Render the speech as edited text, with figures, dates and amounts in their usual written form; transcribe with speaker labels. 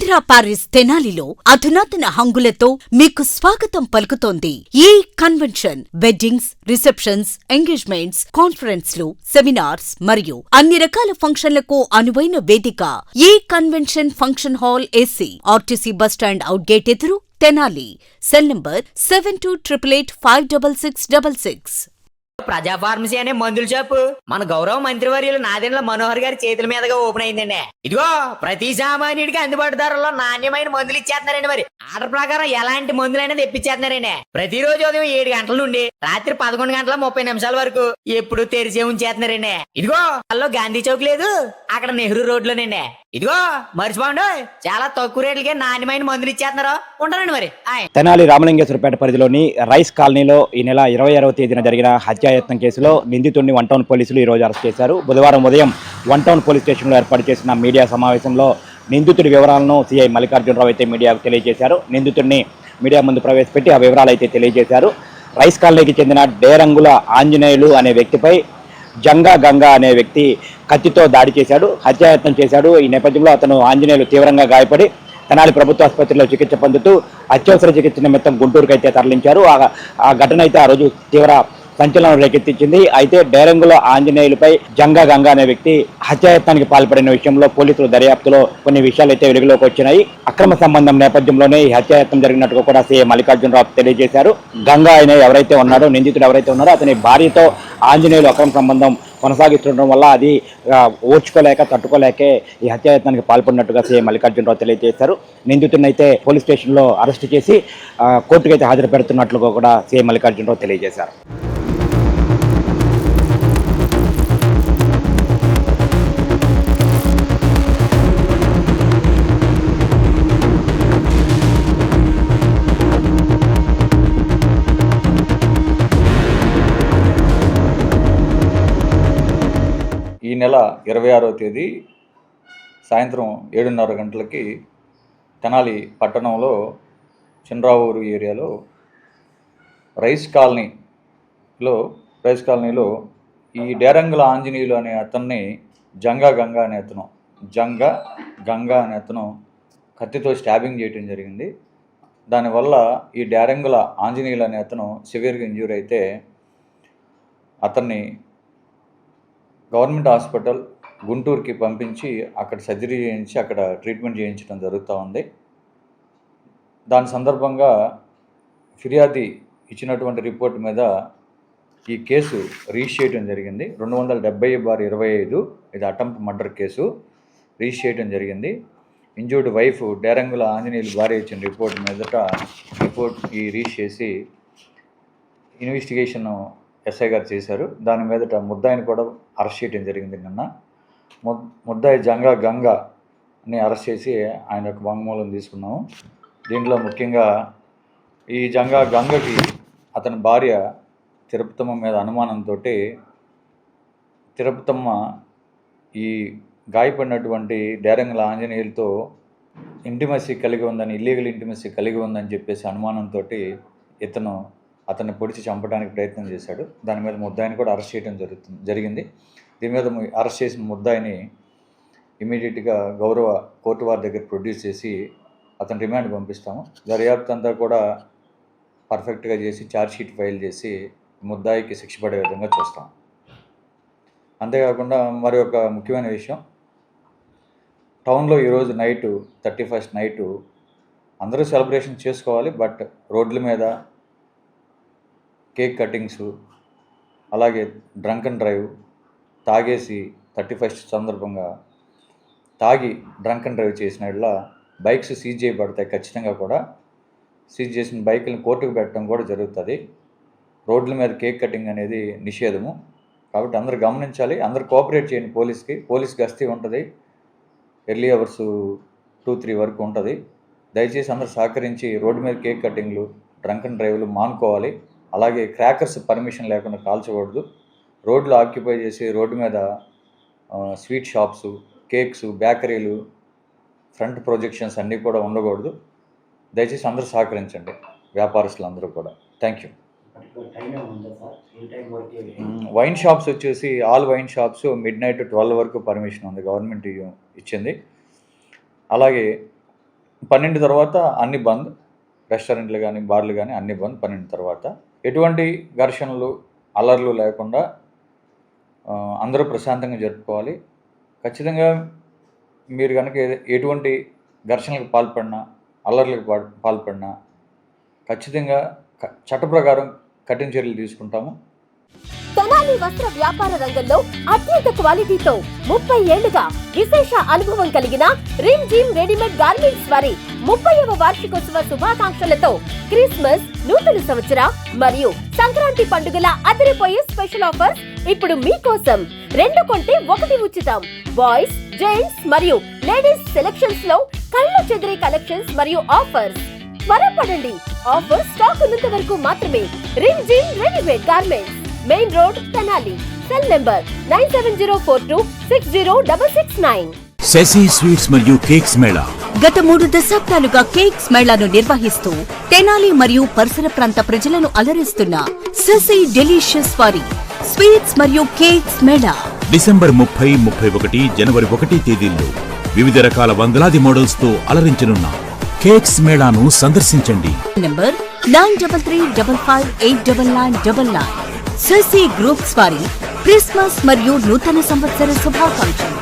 Speaker 1: Andhra Paris తెనాలిలో అధునాతన హంగులతో మీకు స్వాగతం పలుకుతోంది ఈ కన్వెన్షన్. వెడ్డింగ్స్, రిసెప్షన్స్, ఎంగేజ్మెంట్స్, కాన్ఫరెన్స్లు, సెమినార్స్ మరియు అన్ని రకాల ఫంక్షన్లకు అనువైన వేదిక. ఈ convention function hall AC, RTC bus stand out gate ఎదురు, తెనాలి. Cell number 7288566666.
Speaker 2: ప్రజా ఫార్మసీ అనే మందుల షాపు మన గౌరవ మంత్రివర్యులు నాదెండ్ల మనోహర్ గారి చేతుల మీదుగా ఓపెన్ అయిందండి. ఇదిగో ప్రతి సామాన్యుడికి అందుబాటు ధరలో నాణ్యమైన మందులు ఇచ్చేస్తున్నారండి. మరి ఆర్డర్ ప్రకారం ఎలాంటి మందులైనా తెప్పించేస్తున్నారండి. ప్రతిరోజు ఉదయం 7 గంటల నుండి రాత్రి 11 గంటల 30 నిమిషాల వరకు ఎప్పుడు తెరిచే ఉంచేస్తున్నారండి. ఇదిగో అల్లో గాంధీ చౌక్ లేదు, అక్కడ నెహ్రూ రోడ్లోనండి. ఇదిగో మర్చిపోండి, చాలా తక్కువ రేట్లకే నాణ్యమైన మందులు ఇచ్చేస్తున్నారు. ఉంటారండి మరి.
Speaker 3: తెనాలి రామలింగేశ్వరపేట పరిధిలోని రైస్ కాలనీలో ఈ నెల 26వ తేదీన జరిగిన హత్యాయత్నం కేసులో నిందితుడిని వన్ టౌన్ పోలీసులు ఈరోజు అరెస్ట్ చేశారు. బుధవారం ఉదయం వన్ టౌన్ పోలీస్ స్టేషన్లో ఏర్పాటు చేసిన మీడియా సమావేశంలో నిందితుడి వివరాలను సిఐ మల్లికార్జునరావు అయితే మీడియాకు తెలియజేశారు. నిందితుడిని మీడియా ముందు ప్రవేశపెట్టి ఆ వివరాలు అయితే తెలియజేశారు. రైస్ కాలనీకి చెందిన డేరంగుల ఆంజనేయులు అనే వ్యక్తిపై జంగా గంగా అనే వ్యక్తి కత్తితో దాడి చేశాడు, హత్యాయత్నం చేశాడు. ఈ నేపథ్యంలో అతను ఆంజనేయులు తీవ్రంగా గాయపడి తెనాలి ప్రభుత్వ ఆసుపత్రిలో చికిత్స పొందుతూ అత్యవసర చికిత్స నిమిత్తం గుంటూరుకు అయితే తరలించారు. ఆ ఘటన అయితే ఆ రోజు తీవ్ర సంచలనం రేకెత్తించింది. అయితే డేరంగుల ఆంజనేయులపై జంగా గంగా అనే వ్యక్తి హత్యాయత్నానికి పాల్పడిన విషయంలో పోలీసులు దర్యాప్తులో కొన్ని విషయాలు అయితే వెలుగులోకి వచ్చినాయి. అక్రమ సంబంధం నేపథ్యంలోనే ఈ హత్యాయత్నం జరిగినట్టుగా కూడా సీఎం మల్లికార్జునరావు తెలియజేశారు. గంగా అనే ఎవరైతే ఉన్నారో, నిందితుడు ఎవరైతే ఉన్నారో అతని భార్యతో ఆంజనేయులు అక్రమ సంబంధం కొనసాగిస్తుండడం వల్ల అది ఓర్చుకోలేక తట్టుకోలేకే ఈ హత్యాయత్నానికి పాల్పడినట్టుగా సీఎం మల్లికార్జునరావు తెలియజేశారు. నిందితుడిని అయితే పోలీస్ స్టేషన్లో అరెస్ట్ చేసి కోర్టుకు అయితే హాజరు పెడుతున్నట్లుగా కూడా సీఎం మల్లికార్జునరావు తెలియజేశారు.
Speaker 4: ఈ నెల 26వ తేదీ సాయంత్రం 7:30 గంటలకి తెనాలి పట్టణంలో చినరావూరు ఏరియాలో రైస్ కాలనీలో ఈ డేరంగుల ఆంజనేయులు అనే అతన్ని జంగా గంగా అనే అతను కత్తితో స్టాబింగ్ చేయడం జరిగింది. దానివల్ల ఈ డేరంగుల ఆంజనేయులు అనే అతను సివియర్గా ఇంజ్యూర్ అయితే అతన్ని గవర్నమెంట్ హాస్పిటల్ గుంటూరుకి పంపించి అక్కడ సర్జరీ చేయించి అక్కడ ట్రీట్మెంట్ చేయించడం జరుగుతూ ఉంది. దాని సందర్భంగా ఫిర్యాది ఇచ్చినటువంటి రిపోర్ట్ మీద ఈ కేసు రిజిస్టర్ చేయడం జరిగింది. 270/25 ఇది అటెంప్ట్ మర్డర్ కేసు రిజిస్టర్ చేయడం జరిగింది. ఇంజూర్డ్ వైఫ్ డేరంగుల ఆంజనేయులు భార్య ఇచ్చిన రిపోర్ట్ మీదట ఈ రిజిస్టర్ చేసి ఇన్వెస్టిగేషన్ ఎస్ఐ గారు చేశారు. దాని మీదట ముద్దాయిని కూడా అరెస్ట్ చేయడం జరిగింది. నిన్న ముద్దాయి జంగా గంగాని అరెస్ట్ చేసి ఆయన యొక్క వాంగ్మూలం తీసుకున్నాము. దీంట్లో ముఖ్యంగా ఈ జంగా గంగకి అతని భార్య తిరుపతమ్మ మీద అనుమానంతో తిరుపతమ్మ ఈ గాయపడినటువంటి డేరంగుల ఆంజనేయులతో ఇల్లీగల్ ఇంటిమసీ కలిగి ఉందని చెప్పేసి అనుమానంతో అతన్ని పొడిచి చంపడానికి ప్రయత్నం చేశాడు. దాని మీద ముద్దాయిని కూడా అరెస్ట్ చేయడం జరిగింది. దీని మీద అరెస్ట్ చేసిన ముద్దాయిని ఇమీడియట్గా గౌరవ కోర్టు వారి దగ్గర ప్రొడ్యూస్ చేసి అతని రిమాండ్ పంపిస్తాము. దర్యాప్తు అంతా కూడా పర్ఫెక్ట్గా చేసి ఛార్జ్షీట్ ఫైల్ చేసి ముద్దాయికి శిక్ష పడే విధంగా చూస్తాం. అంతేకాకుండా మరి ఒక ముఖ్యమైన విషయం, టౌన్లో ఈరోజు 31st నైటు అందరూ సెలబ్రేషన్ చేసుకోవాలి. బట్ రోడ్ల మీద కేక్ కటింగ్స్, అలాగే డ్రంక్ అండ్ డ్రైవ్, తాగేసి 31st సందర్భంగా తాగి డ్రంక్ అండ్ డ్రైవ్ చేసిన బైక్స్ సీజ్ చేయబడతాయి. ఖచ్చితంగా కూడా సీజ్ చేసిన బైకులను కోర్టుకు పెట్టడం కూడా జరుగుతుంది. రోడ్ల మీద కేక్ కటింగ్ అనేది నిషేధము. కాబట్టి అందరూ గమనించాలి, అందరూ కోఆపరేట్ చేయండి పోలీస్ గస్తీ ఉంటుంది. ఎర్లీ అవర్స్ 2-3 వరకు ఉంటుంది. దయచేసి అందరూ సహకరించి రోడ్డు మీద కేక్ కటింగ్లు, డ్రంక్ అండ్ డ్రైవ్లు మానుకోవాలి. అలాగే క్రాకర్స్ పర్మిషన్ లేకుండా కాల్చకూడదు. రోడ్లు ఆక్యుపై చేసి రోడ్డు మీద స్వీట్ షాప్స్, కేక్స్, బేకరీలు, ఫ్రంట్ ప్రొజెక్షన్స్ అన్నీ కూడా ఉండకూడదు. దయచేసి అందరూ సహకరించండి, వ్యాపారస్తులు అందరూ కూడా. Thank you. వైన్ షాప్స్ వచ్చేసి ఆల్ వైన్ షాప్స్ midnight 12 వరకు పర్మిషన్ ఉంది, గవర్నమెంట్ ఇచ్చింది. అలాగే 12 తర్వాత అన్ని బంద్, రెస్టారెంట్లు కానీ బార్లు కానీ అన్ని బంద్ 12 తర్వాత. ఎటువంటి ఘర్షణలు అల్లర్లు లేకుండా అందరూ ప్రశాంతంగా జరుపుకోవాలి. ఖచ్చితంగా మీరు కనుక ఎటువంటి ఘర్షణలకు పాల్పడినా అల్లర్లకు పాల్పడినా ఖచ్చితంగా చట్ట ప్రకారం కఠిన చర్యలు తీసుకుంటాము.
Speaker 5: తెనాలి వస్త్ర వ్యాపార రంగంలో అత్యంత క్వాలిటీతో 30 ఏళ్లుగా విశేష అనుభవం కలిగిన రిమ్ జిమ్ రెడీమేడ్ గార్మెంట్స్ వారి 30వ వార్షికోత్సవ శుభాకాంక్షలతో క్రిస్మస్, నూతన సంవత్సర మరియు సంక్రాంతి పండుగల అదిరిపోయే స్పెషల్ ఆఫర్స్ ఇప్పుడు మీకోసం. 2 కొంటే 1 ఉచితం. బాయ్స్, జెంట్స్ మరియు లేడీస్ సెలక్షన్స్ లో కళ్ళు చెదిరే కలెక్షన్స్ మరియు ఆఫర్స్. త్వరపడండి, ఆఫర్ స్టాక్ ఉన్నంత వరకు మాత్రమే. Rimjhim readymade garments, main road, Tenali. Cell number 9704260669.
Speaker 6: Sasi sweets మరియు కేక్స్ మేళా
Speaker 1: గత 3 దశాబ్దాలుగా కేక్స్ మేళాను నిర్వహిస్తూ తెనాలి మరియు పరిసర ప్రాంత ప్రజలను అలరిస్తున్న శశి డెలిషియస్ వారి స్వీట్స్ మరియు కేక్స్ మేళా
Speaker 6: డిసెంబర్ 30, 31, జనవరి 1 తేదీల్లో వివిధ రకాల వందలాది మోడల్స్ తో అలరించనున్న కేక్స్ మేళాను సందర్శించండి.
Speaker 1: నంబర్ 9335589999. శశి గ్రూప్స్ వారి క్రిస్మస్ మరియు నూతన సంవత్సర శుభాకాంక్షలు.